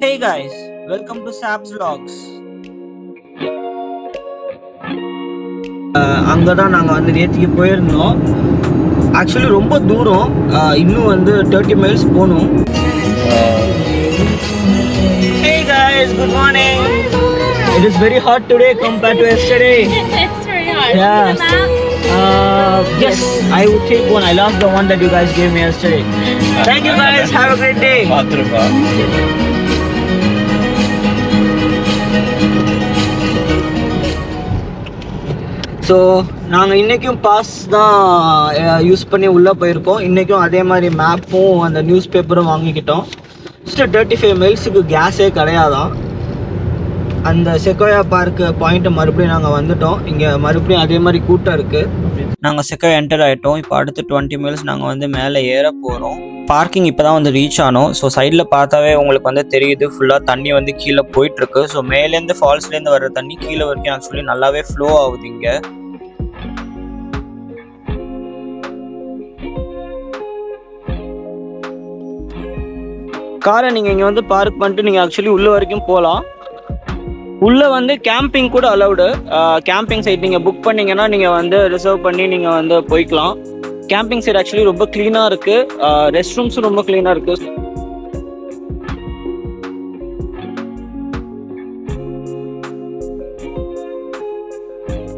Hey guys, welcome to Sab's Vlogs. அங்கே தான் நாங்கள் வந்து நேற்றுக்கு போயிருந்தோம். ஆக்சுவலி ரொம்ப தூரம், இன்னும் வந்து 30 miles போகணும். Hey guys, good morning. It is very hot today compared to yesterday. It's very hot. Yeah. Yes, I would take one. I lost the one that you guys gave me yesterday. Thank you guys. Have a great day. So நாங்கள் இன்றைக்கும் pass தான் use பண்ணி உள்ளே போயிருக்கோம். இன்றைக்கும் அதே மாதிரி மேப்பும் அந்த நியூஸ் பேப்பரும் வாங்கிக்கிட்டோம். Just 35 miles கேஸே கிடையாதான். அந்த செக்கோயா பார்க்கு பாயிண்ட்டு மறுபடியும் நாங்கள் வந்துட்டோம். இங்கே மறுபடியும் அதே மாதிரி கூட்டம் இருக்குது. நாங்கள் செக்கோயா என்டர் ஆகிட்டோம். இப்போ அடுத்து 20 miles நாங்கள் வந்து மேலே ஏற போகிறோம். பார்க்கிங் இப்போ தான் வந்து ரீச் ஆனோம். ஸோ சைடில் பார்த்தாவே உங்களுக்கு வந்து தெரியுது, ஃபுல்லாக தண்ணி வந்து கீழே போயிட்டுருக்கு. ஸோ மேலேருந்து ஃபால்ஸ்லேருந்து வர்ற தண்ணி கீழே வரைக்கும் ஆக்சுவலி நல்லாவே ஃப்ளோ ஆகுது. இங்கே காரை நீங்கள் இங்கே வந்து பார்க் பண்ணிட்டு நீங்கள் ஆக்சுவலி உள்ளே வரைக்கும் போகலாம். உள்ளே வந்து கேம்பிங் கூட அலௌடு. கேம்பிங் சைட் நீங்கள் புக் பண்ணிங்கன்னா நீங்கள் வந்து ரிசர்வ் பண்ணி நீங்கள் வந்து போய்க்கலாம். கேம்பிங் சைட் ஆக்சுவலி ரொம்ப க்ளீனாக இருக்குது. ரெஸ்ட் ரூம்ஸும் ரொம்ப க்ளீனாக இருக்குது.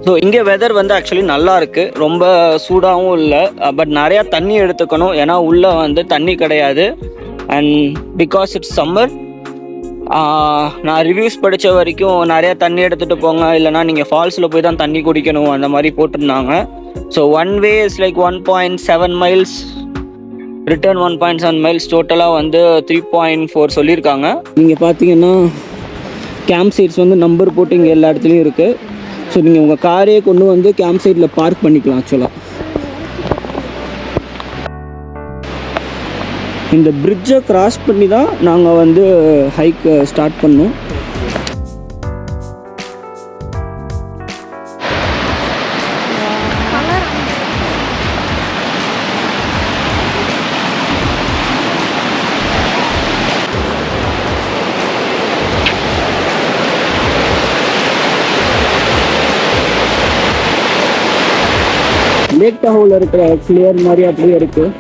ஸோ இங்கே வெதர் வந்து ஆக்சுவலி நல்லா இருக்குது. ரொம்ப சூடாகவும் இல்லை. பட் நிறையா தண்ணி எடுத்துக்கணும், ஏன்னா உள்ளே வந்து தண்ணி கிடையாது. அண்ட் பிகாஸ் இட்ஸ் சம்மர், நான் ரிவ்யூஸ் படித்த வரைக்கும் நிறையா தண்ணி எடுத்துகிட்டு போங்க, இல்லைனா நீங்கள் ஃபால்ஸில் போய் தான் தண்ணி குடிக்கணும் அந்த மாதிரி போட்டிருந்தாங்க. So one way is like 1.7 miles, return 1.7 miles, டோட்டலாக வந்து 3.4 சொல்லியிருக்காங்க. நீங்கள் பார்த்தீங்கன்னா கேம்ப் சைட்ஸ் வந்து நம்பர் போட்டு இங்கே எல்லா இடத்துலையும் இருக்குது. ஸோ நீங்கள் உங்கள் காரையே கொண்டு வந்து கேம்ப் சைட்டில் பார்க் பண்ணிக்கலாம். ஆக்சுவலாக இந்த பிரிட்ஜை கிராஸ் பண்ணி தான் நாங்கள் வந்து ஹைக் ஸ்டார்ட் பண்ணோம். லேக் டஹோவில் இருக்கிற கிளியர் மாதிரி அப்படியே இருக்குது.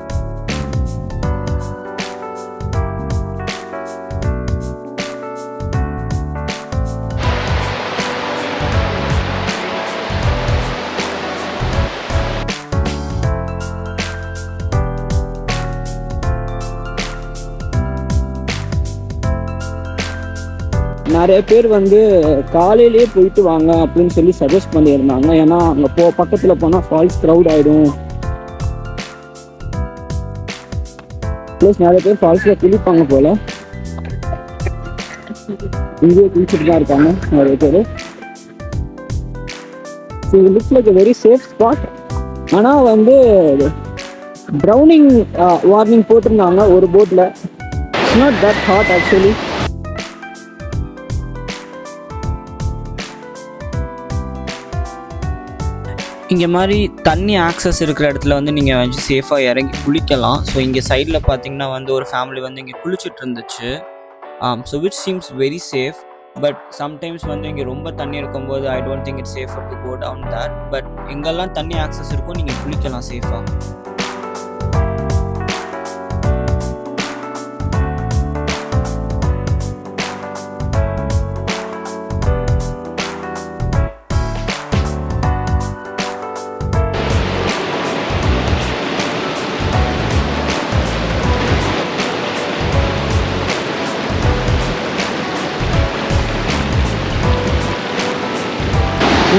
நிறைய பேர் வந்து காலையிலேயே போயிட்டு வாங்க அப்படின்னு சொல்லி சஜஸ்ட் பண்ணியிருந்தாங்க. ஏன்னா அங்கே பக்கத்தில் போனால் ஃபால்ஸ் க்ரௌட் ஆகிடும். ப்ளஸ் நிறைய பேர் ஃபால்ஸில் குளிப்பாங்க போல். இங்கேயே குளிச்சுட்டு தான் இருக்காங்க நிறைய பேர். ஸோ இது looks like very safe spot. ஆனால் வந்து ட்ரௌனிங் வார்னிங் போட்டிருந்தாங்க ஒரு போட்டில். It's not that hot actually. இங்கே மாதிரி தண்ணி ஆக்சஸ் இருக்கிற இடத்துல வந்து நீங்கள் வந்து சேஃபாக இறங்கி குளிக்கலாம். ஸோ இங்கே சைடில் பார்த்தீங்கன்னா வந்து ஒரு ஃபேமிலி வந்து இங்கே குளிச்சுட்டு இருந்துச்சு. So which seems very safe. But sometimes வந்து இங்கே ரொம்ப தண்ணி இருக்கும்போது I don't think it's safer to go down that. பட் எங்கெல்லாம் தண்ணி ஆக்சஸ் இருக்கும் நீங்கள் குளிக்கலாம் சேஃபாக.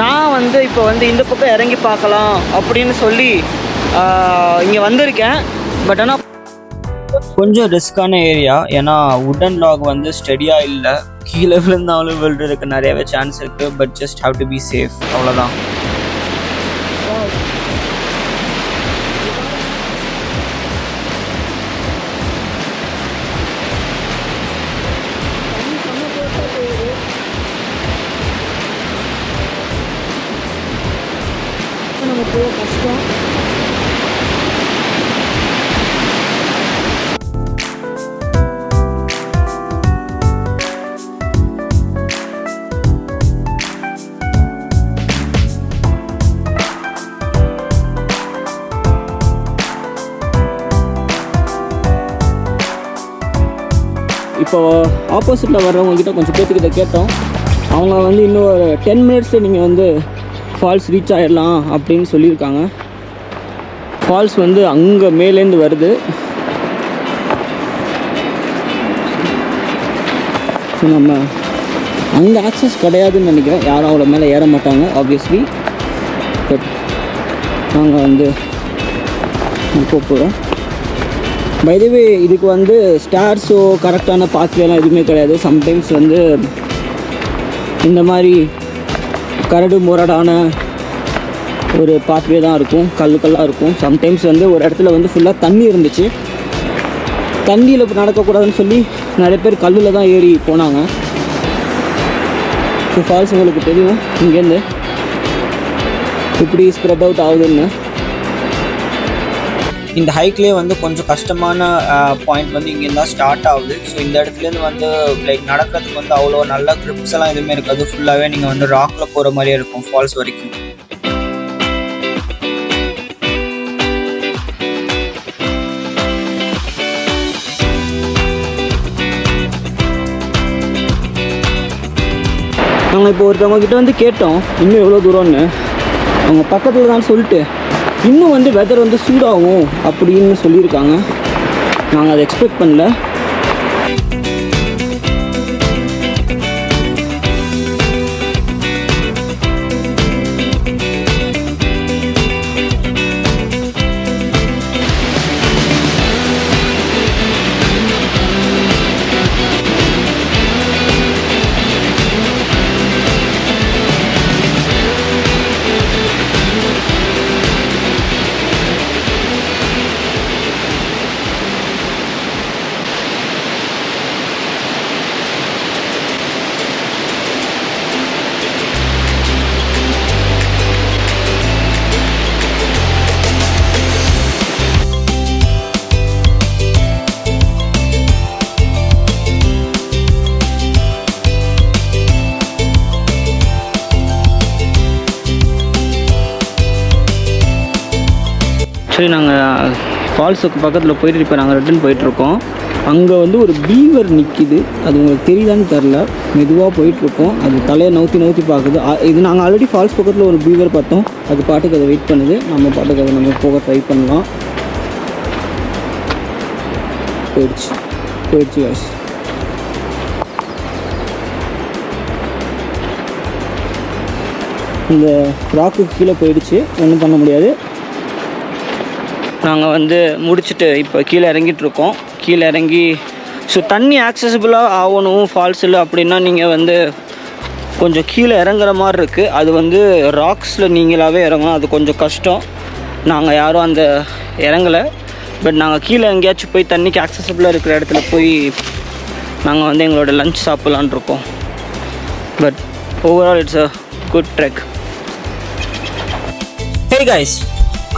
நான் வந்து இப்போ வந்து இந்த பக்கம் இறங்கி பார்க்கலாம் அப்படின்னு சொல்லி இங்கே வந்திருக்கேன். பட் ஆனால் கொஞ்சம் ரிஸ்க்கான ஏரியா. ஏன்னா வுடன் லாக் வந்து ஸ்டெடியாக இல்லை, கீழே விழுந்தாலும் விழுறதுக்கு நிறையவே சான்ஸ் இருக்குது. But just have to be safe, அவ்வளோதான். நமக்கு கஷ்டம். இப்போ ஆப்போசிட்டில் வர்றவங்கக்கிட்ட கொஞ்சம் பேர்த்துக்கிட்ட கேட்டோம். அவங்க வந்து இன்னும் ஒரு 10 மினிட்ஸில் நீங்கள் வந்து ஃபால்ஸ் ரீச் ஆகிடலாம் அப்படின்னு சொல்லியிருக்காங்க. ஃபால்ஸ் வந்து அங்கே மேலேருந்து வருது. ஸோ நம்ம அங்கே ஆக்சஸ் கிடையாதுன்னு நினைக்கிறேன். யாரும் அவ்வளோ மேலே ஏற மாட்டாங்க ஆப்வியஸ்லி. பட் நாங்கள் வந்து போகிறோம். பை தி வே இதுக்கு வந்து ஸ்டார்ஸோ கரெக்டான பாத்வேலாம் எதுவுமே கிடையாது. சம்டைம்ஸ் வந்து இந்த மாதிரி கரடு முரடான ஒரு பாத்வே தான் இருக்கும், கல்லாக இருக்கும். சம்டைம்ஸ் வந்து ஒரு இடத்துல வந்து ஃபுல்லாக தண்ணி இருந்துச்சு. தண்ணியில் நடக்கக்கூடாதுன்னு சொல்லி நிறைய பேர் கல்லில் தான் ஏறி போனாங்க. ஸோ ஃபால்ஸ் உங்களுக்கு தெரியும் இங்கேருந்து இப்படி ஸ்ப்ரெட் அவுட் ஆகுதுன்னு. இந்த ஹைக்லேயே வந்து கொஞ்சம் கஷ்டமான பாயிண்ட் வந்து இங்கேருந்து தான் ஸ்டார்ட் ஆகுது. ஸோ இந்த இடத்துலேருந்து வந்து லைக் நடக்கிறதுக்கு வந்து அவ்வளோ நல்ல க்ரிப்ஸ் எல்லாம் எதுவுமே இருக்காது. ஃபுல்லாகவே நீங்கள் வந்து ராக்கில் போகிற மாதிரியே இருக்கும் ஃபால்ஸ் வரைக்கும். நாங்கள் இப்போ ஒருத்தவங்கக்கிட்ட வந்து கேட்டோம் இன்னும் எவ்வளோ தூரம்னு. அவங்க பக்கத்தில் தான் சொல்லிட்டு இன்னும் வந்து வெதர் வந்து சூடாகும் அப்படின்னு சொல்லியிருக்காங்க. நாங்கள் அதை எக்ஸ்பெக்ட் பண்ணல. சரி, நாங்கள் ஃபால்ஸுக்கு பக்கத்தில் போயிட்டு இப்போ நாங்கள் ரிட்டர்ன் போயிட்டுருக்கோம். அங்கே வந்து ஒரு பீவர் நிற்கிது. அது உங்களுக்கு தெரியுதான்னு தெரில. மெதுவாக போயிட்டுருக்கோம். அது தலையை நவுத்தி பார்க்குது. இது நாங்கள் ஆல்ரெடி ஃபால்ஸ் பக்கத்தில் ஒரு பீவர் பார்த்தோம். அது பாட்டுக்கு அதை வெயிட் பண்ணுது. நம்ம பாட்டுக்கு அதை நம்ம போக ட்ரை பண்ணலாம். போயிடுச்சு காய்ஸ். இந்த ராக்குக்கு கீழே போயிடுச்சு. ஒன்றும் பண்ண முடியாது. நாங்கள் வந்து முடிச்சுட்டு இப்போ கீழே இறங்கிட்டுருக்கோம். கீழே இறங்கி ஸோ தண்ணி ஆக்சசிபிளாக ஆகணும் ஃபால்ஸில் அப்படின்னா நீங்கள் வந்து கொஞ்சம் கீழே இறங்குற மாதிரி இருக்குது. அது வந்து ராக்ஸில் நீங்களாகவே இறங்கணும். அது கொஞ்சம் கஷ்டம். நாங்கள் யாரும் அந்த இறங்கலை. பட் நாங்கள் கீழே எங்கேயாச்சும் போய் தண்ணிக்கு ஆக்சசிபிளாக இருக்கிற இடத்துல போய் நாங்கள் வந்து எங்களோட லஞ்ச் சாப்பிட்லான் இருக்கோம். But overall it's a good trek. Hey guys,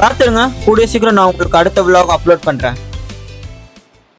காத்துருங்க. கூடிய சீக்கிரம் நான் உங்களுக்கு அடுத்த vlog அப்லோட் பண்ணுறேன்.